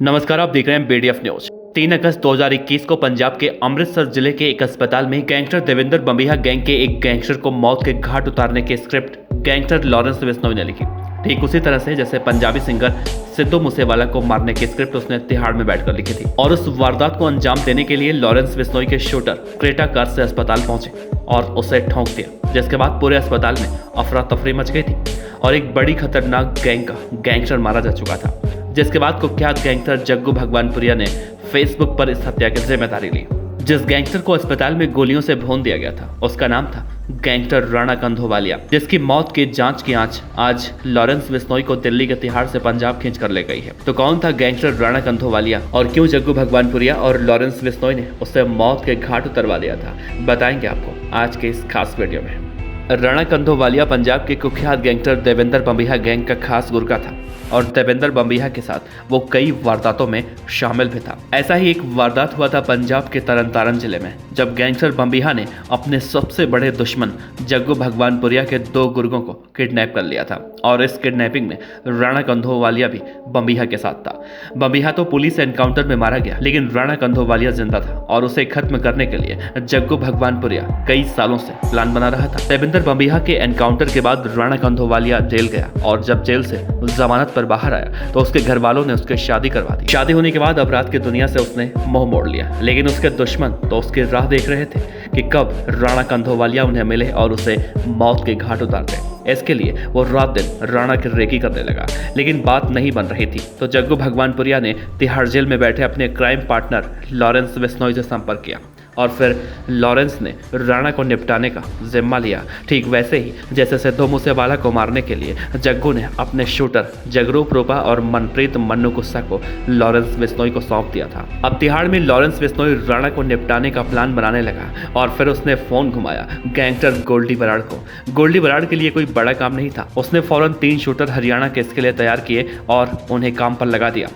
नमस्कार, आप देख रहे हैं BDF न्यूज। 3 अगस्त 2021 को पंजाब के अमृतसर जिले के एक अस्पताल में गैंगस्टर देवेंद्र बंबिहा गैंग के एक गैंगस्टर को मौत के घाट उतारने की स्क्रिप्ट गैंगस्टर लॉरेंस बिश्नोई ने लिखी। ठीक उसी तरह से जैसे पंजाबी सिंगर सिद्धू मूसेवाला को मारने की स्क्रिप्ट उसने तिहाड़ में बैठकर लिखी थी। और उस वारदात को अंजाम देने के लिए लॉरेंस बिश्नोई के शूटर क्रेटा कार से अस्पताल पहुंचे और उसे ठोंक दिया, जिसके बाद पूरे अस्पताल में अफरा तफरी मच गई थी और एक बड़ी खतरनाक गैंग का गैंगस्टर मारा जा चुका था। जिसके बाद कुख्यात गैंगस्टर जग्गू भगवानपुरिया ने फेसबुक पर इस हत्या की जिम्मेदारी ली। जिस गैंगस्टर को अस्पताल में गोलियों से भून दिया गया था उसका नाम था गैंगस्टर राणा कंधोवालिया, जिसकी मौत की जांच की आंच आज लॉरेंस बिश्नोई को दिल्ली के तिहाड़ से पंजाब खींच कर ले गई है। तो कौन था गैंगस्टर राणा कंधोवालिया और क्यों जग्गू भगवानपुरिया और लॉरेंस बिश्नोई ने उसे मौत के घाट उतरवा दिया था, बताएंगे आपको आज के इस खास वीडियो में। राणा कंधोवालिया पंजाब के कुख्यात गैंगस्टर देवेंद्र बंबिहा गैंग का खास गुर्गा था और देवेंद्र बंबिहा के साथ वो कई वारदातों में शामिल भी था। ऐसा ही एक वारदात हुआ था पंजाब के तरन जिले में, जब गैंगस्टर बंबिहा ने अपने सबसे बड़े दुश्मन जग्गू भगवानपुरिया के 2 गुर्गों को किडनैप कर लिया था। और इस किडनैपिंग में राणा कंधोवालिया भी बंबिहा के साथ था। बंबिहा तो पुलिस एनकाउंटर में मारा गया, लेकिन राणा कंधोवालिया जिंदा था और उसे खत्म करने के लिए जग्गू भगवानपुरिया कई सालों से प्लान बना रहा था। देवेंद्र बंबिहा के एनकाउंटर के बाद राणा कंधोवालिया जेल गया और जब जेल से जमानत पर बाहर आया तो उसके घर वालों ने उसके शादी करवा दी। शादी होने के बाद अपराध की दुनिया से उसने मुंह मोड़ लिया, लेकिन उसके दुश्मन तो उसकी राह देख रहे थे कि कब राणा कंधोवालिया उन्हें मिले और उसे मौत के घाट उतार दे। इसके लिए वो रात दिन राणा की रेकी करने लगा, लेकिन बात नहीं बन रही थी। तो जग्गू भगवानपुरिया ने तिहाड़ जेल में बैठे अपने क्राइम पार्टनर लॉरेंस बिश्नोई से संपर्क किया और फिर लॉरेंस ने राणा को निपटाने का जिम्मा लिया। ठीक वैसे ही जैसे सिद्धू मूसेवाला को मारने के लिए जग्गू ने अपने शूटर जगरूप रूपा और मनप्रीत मन्नू गुस्सा को लॉरेंस बिश्नोई को सौंप दिया था। अब तिहाड़ में लॉरेंस बिश्नोई राणा को निपटाने का प्लान बनाने लगा और फिर उसने फोन घुमाया गैंगस्टर गोल्डी बराड़ को। गोल्डी बराड़ के लिए कोई बड़ा काम नहीं था। उसने फौरन 3 शूटर हरियाणा के इसके लिए तैयार किए और उन्हें काम पर लगा दिया।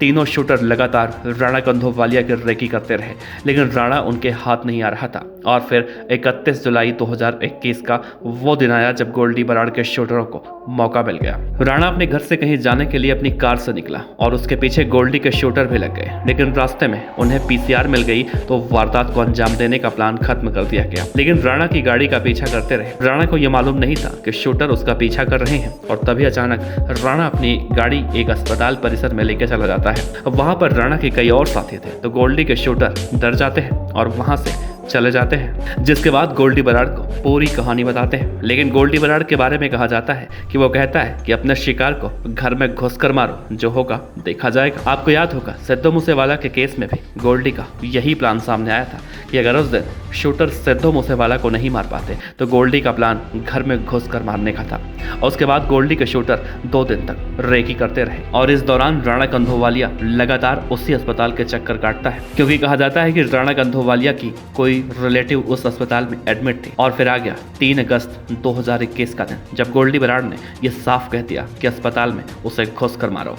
तीनों शूटर लगातार राणा कंधोवालिया की रेकी करते रहे, लेकिन राणा उनके हाथ नहीं आ रहा था। और फिर 31 जुलाई 2021 का वो दिन आया जब गोल्डी बराड़ के शूटरों को मौका मिल गया। राणा अपने घर से कहीं जाने के लिए अपनी कार से निकला और उसके पीछे गोल्डी के शूटर भी लग गए, लेकिन रास्ते में उन्हें PCR मिल गई तो वारदात को अंजाम देने का प्लान खत्म कर दिया गया। लेकिन राणा की गाड़ी का पीछा करते रहे। राणा को यह मालूम नहीं था कि शूटर उसका पीछा कर रहे हैं और तभी अचानक राणा अपनी गाड़ी एक अस्पताल परिसर में लेकर चला जाता है। वहां पर राणा के कई और साथी थे, तो गोल्डी के शूटर डर जाते हैं और वहां से चले जाते हैं। जिसके बाद गोल्डी बराड़ को पूरी कहानी बताते हैं। लेकिन गोल्डी बराड़ के बारे में कहा जाता है कि वो कहता है कि अपने शिकार को घर में घुसकर मारो, जो होगा देखा जाएगा। आपको याद होगा सिद्धू मूसेवाला के केस में भी गोल्डी का यही प्लान सामने आया था कि अगर उस दिन शूटर सिद्धू मूसेवाला को नहीं मार पाते तो गोल्डी का प्लान घर में घुसकर मारने का था। और उसके बाद गोल्डी के शूटर 2 दिन तक रेकी करते रहे और इस दौरान राणा कंधोवालिया लगातार उसी अस्पताल के चक्कर काटता है, क्योंकि कहा जाता है कि राणा कंधोवालिया की कोई रिलेटिव उस अस्पताल में एडमिट थी। और फिर आ गया 3 अगस्त 2021 का दिन, जब गोल्डी बराड़ ने यह साफ कह दिया कि अस्पताल में उसे घुस कर मारो।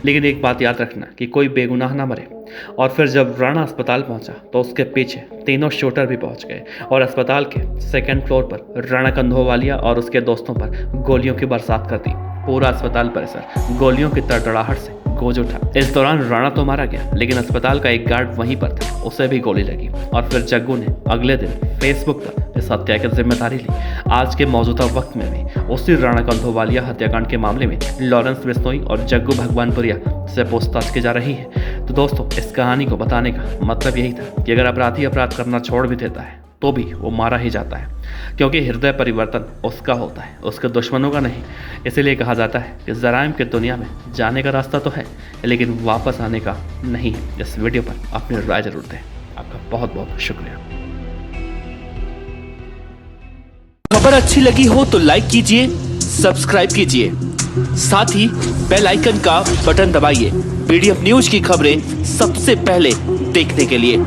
लेकिन एक बात याद रखना कि कोई बेगुनाह ना मरे। और फिर जब राणा अस्पताल पहुंचा तो उसके पीछे तीनों शूटर भी पहुंच गए और अस्पताल के 2nd फ्लोर पर राणा कंधोवालिया और उसके दोस्तों पर गोलियों की बरसात कर दी। पूरा अस्पताल परिसर गोलियों की तड़तड़ाहट से गूंज उठा। इस दौरान राणा तो मारा गया, लेकिन अस्पताल का एक गार्ड वहीं पर था, उसे भी गोली लगी। और फिर जग्गू ने अगले दिन फेसबुक पर इस हत्या की जिम्मेदारी ली। आज के मौजूदा वक्त में भी उसी राणा कंधोवालिया हत्याकांड के मामले में लॉरेंस बिश्नोई और जग्गू भगवानपुरिया से पूछताछ की जा रही है। तो दोस्तों, इस कहानी को बताने का मतलब यही था कि अगर अपराधी अपराध करना छोड़ भी देता है तो भी वो मारा ही जाता है, क्योंकि हृदय परिवर्तन उसका होता है, उसके दुश्मनों का नहीं। इसीलिए कहा जाता है कि जराइम की दुनिया में जाने का रास्ता तो है, लेकिन वापस आने का नहीं है। इस वीडियो पर अपनी राय जरूर दें। आपका बहुत बहुत शुक्रिया। खबर अच्छी लगी हो तो लाइक कीजिए, सब्सक्राइब कीजिए, साथ ही बेल आइकन का बटन दबाइए BDF न्यूज की खबरें सबसे पहले देखने के लिए।